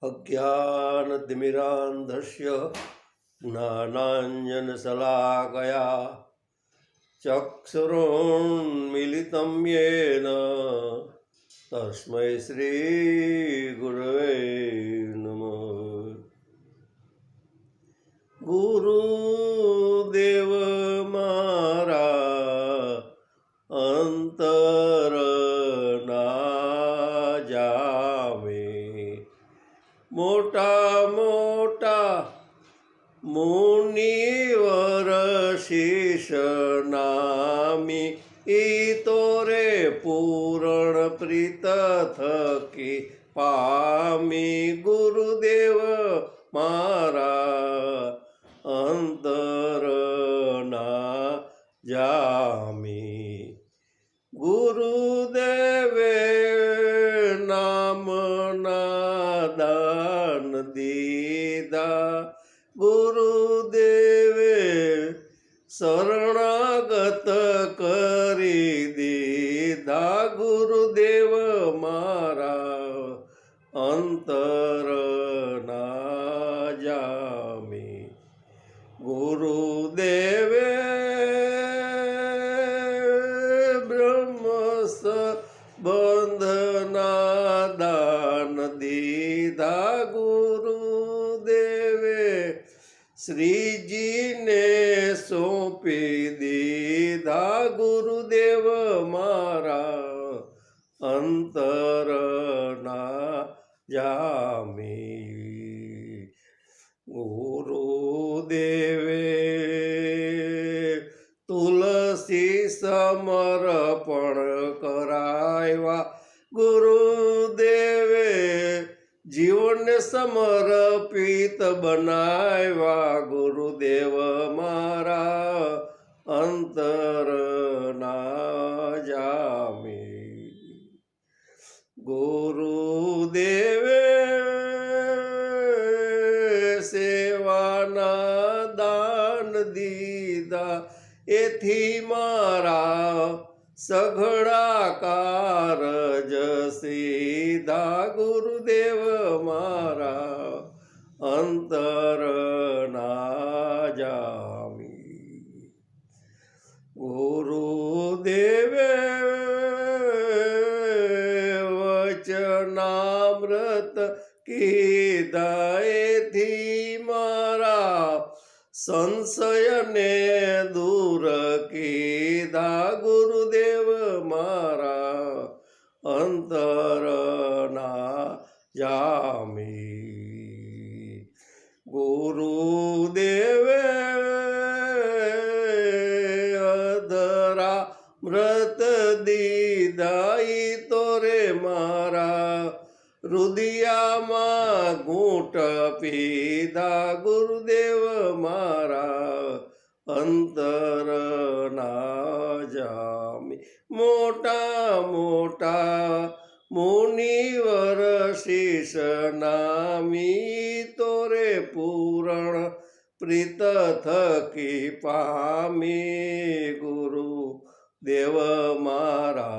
अज्ञानतिमिरान्धस्य ज्ञानाञ्जनशलाकया चक्षुरुन्मिलितं येन तस्मै श्रीगुरवे नमः। गुरुदेव मारा अंतर ना जावे, मोटा मोटा मुनिवर शीश नामी तोरे पूर्ण प्रीत थकी पामी। गुरुदेव मारा अंतर ना जामी, गुरुदेवे नाम दान दीदा। गुरुदेवे शरणागत करी दीदा। गुरुदेव मारा अंतर ना जामी, गुरुदेवे बंधना दान दीदा। गुरुदेवे श्री जी ने सौंपी दीदा। गुरुदेव मारा अंतर ना जामी, गुरुदेवे तुलसी समर्पण करायवा। गुरुदेवे जीवन समर्पित बनायवा। गुरुदेव मारा अंतर ना जामी, गुरुदेवे सेवाना दान दीदा। एथी मारा सघळा कारज सीधा। गुरुदेव मारा अंतर ना जामी, गुरुदेवे वचनामृत कीधा। एथी मारा संशय ने दूर कीधा। गुरुदेव मारा अंतर ना जामी, गुरुदेवे अधरा मृत दीदा। तोरे मारा रुदिया मा घूट पीधा। गुरुदेव मारा अंतर ना जामी, मोटा मोटा मुनिवर शीश नामी तोरे पूर्ण प्रीत थकी पामी। गुरु देव मारा